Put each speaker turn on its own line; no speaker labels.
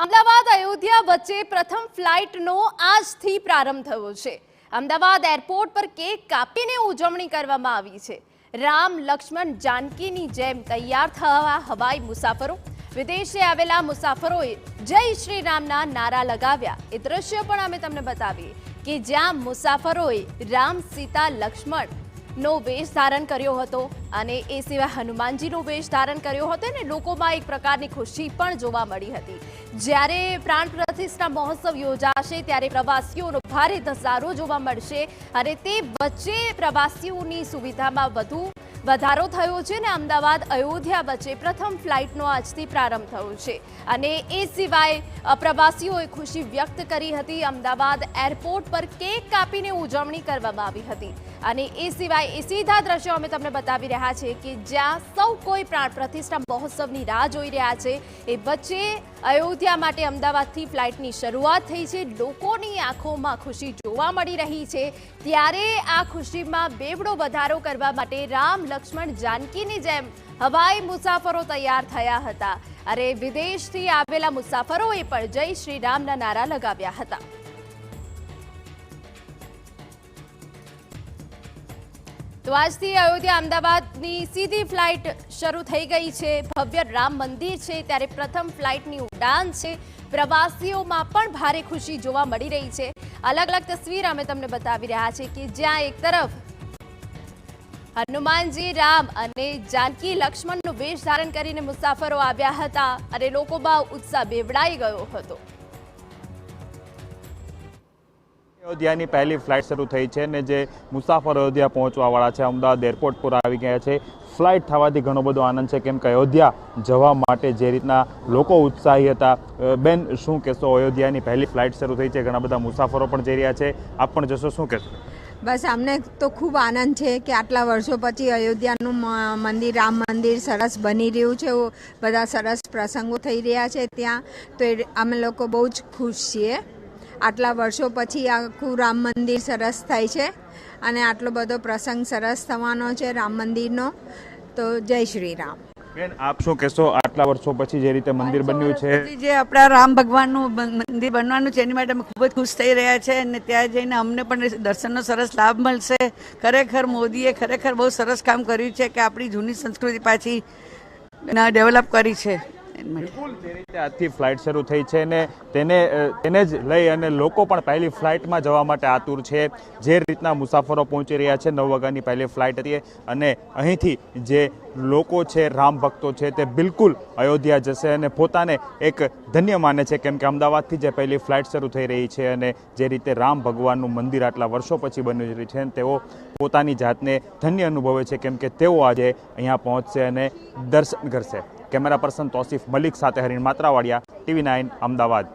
અમદાવાદ અયોધ્યા વચ્ચે પ્રથમ ફ્લાઇટનો આજથી પ્રારંભ થયો છે। અમદાવાદ એરપોર્ટ પર કેક કાપીને ઉજવણી કરવામાં આવી છે। રામ લક્ષ્મણ જાનકીની જેમ તૈયાર થવા હવાઈ મુસાફરો। વિદેશથી આવેલા મુસાફરોએ જય શ્રી રામના નારા લગાવ્યા। એ દ્રશ્ય પણ અમે તમને બતાવીએ કે જ્યાં મુસાફરોએ રામ સીતા લક્ષ્મણ નો વેશ ધારણ કર્યો હતો અને એ સિવાય હનુમાનજીનો વેશ ધારણ કર્યો હતો અને લોકોમાં એક પ્રકારની ખુશી પણ જોવા મળી હતી। જ્યારે પ્રાણ પ્રતિષ્ઠા મહોત્સવ યોજાશે ત્યારે પ્રવાસીઓનો ભારે ધસારો જોવા મળશે અને તે વચ્ચે પ્રવાસીઓની સુવિધામાં વધારો થયો છે અને અમદાવાદ અયોધ્યા વચ્ચે પ્રથમ ફ્લાઇટનો આજથી પ્રારંભ થયો છે અને એ સિવાય પ્રવાસીઓએ ખુશી વ્યક્ત કરી હતી। અમદાવાદ એરપોર્ટ પર કેક કાપીને ઉજવણી કરવામાં આવી હતી અને એ સિવાય એ સીધા દ્રશ્યો અમે તમને બતાવી રહ્યા છે કે જ્યાં સૌ કોઈ પ્રાણ પ્રતિષ્ઠા મહોત્સવની રાહ જોઈ રહ્યા છે એ વચ્ચે અયોધ્યા માટે અમદાવાદથી ફ્લાઇટની શરૂઆત થઈ છે। લોકોની આંખોમાં ખુશી જોવા મળી રહી છે ત્યારે આ ખુશીમાં બેવડો વધારો કરવા માટે રામ લક્ષ્મણ જાનકીની જેમ હવાઈ મુસાફરો તૈયાર થયા હતા અને વિદેશથી આવેલા મુસાફરોએ પણ જય શ્રી રામના નારા લગાવ્યા હતા। તો આજથી અયોધ્યા અમદાવાદની સીધી ફ્લાઇટ શરૂ થઈ ગઈ છે। ભવ્ય રામ મંદિર છે ત્યારે પ્રથમ ફ્લાઇટની ઉડાન છે। પ્રવાસીઓમાં પણ ભારે ખુશી જોવા મળી રહી છે। અલગ અલગ તસવીર અમે તમને બતાવી રહ્યા છે કે જ્યાં એક તરફ હનુમાનજી રામ અને જાનકી લક્ષ્મણનો વેશ ધારણ કરીને મુસાફરો આવ્યા હતા અને લોકોમાં ઉત્સાહ બેવડાઈ ગયો હતો।
અયોધ્યાની પહેલી ફ્લાઇટ શરૂ થઈ છે ને જે મુસાફર અયોધ્યા પહોંચવાવાળા છે અમદાવાદ એરપોર્ટ પર આવી ગયા છે। ફ્લાઇટ થવાથી ઘણો બધો આનંદ છે કેમ કે અયોધ્યા જવા માટે જે રીતના લોકો ઉત્સાહી હતા। બેન, શું કહેશો? અયોધ્યાની પહેલી ફ્લાઇટ શરૂ થઈ છે, ઘણા બધા મુસાફરો પણ જઈ રહ્યા છે, આપ પણ જશો, શું કહેશો?
બસ અમને તો ખૂબ આનંદ છે કે આટલા વર્ષો પછી અયોધ્યાનું મંદિર, રામ મંદિર સરસ બની રહ્યું છે। બધા સરસ પ્રસંગો થઈ રહ્યા છે ત્યાં, તો અમે લોકો બહુ જ ખુશ છીએ। આટલા વર્ષો પછી આખું રામ મંદિર સરસ થાય છે અને આટલો બધો પ્રસંગ સરસ થવાનો છે રામ મંદિરનો, તો જય શ્રી રામ।
બેન, આપ શું કહેશો? આટલા વર્ષો પછી જે રીતે મંદિર બન્યું છે,
જે આપણા રામ ભગવાનનું મંદિર બનવાનું છે એની માટે અમે ખૂબ જ ખુશ થઈ રહ્યા છે અને ત્યાં જઈને અમને પણ દર્શનનો સરસ લાભ મળશે। ખરેખર મોદીએ ખરેખર બહુ સરસ કામ કર્યું છે કે આપણી જૂની સંસ્કૃતિ પાછી ડેવલપ કરી છે।
બિલકુલ, જે રીતે આજથી ફ્લાઇટ શરૂ થઈ છે ને તેને જ લઈ અને લોકો પણ પહેલી ફ્લાઇટમાં જવા માટે આતુર છે। જે રીતના મુસાફરો પહોંચી રહ્યા છે, 9 વાગ્યાની પહેલી ફ્લાઇટ હતી અને અહીંથી જે લોકો છે, રામ ભક્તો છે, તે બિલકુલ અયોધ્યા જશે અને પોતાને એક ધન્ય માને છે કેમ કે અમદાવાદથી જે પહેલી ફ્લાઇટ શરૂ થઈ રહી છે અને જે રીતે રામ ભગવાનનું મંદિર આટલા વર્ષો પછી બની રહ્યું છે તેઓ પોતાની જાતને ધન્ય અનુભવે છે કેમ કે તેઓ આજે અહીંયા પહોંચશે અને દર્શન કરશે। કેમેરા પર્સન તોસીફ મલિક સાથે હરીન માત્રાવાડિયા, TV9 અમદાવાદ।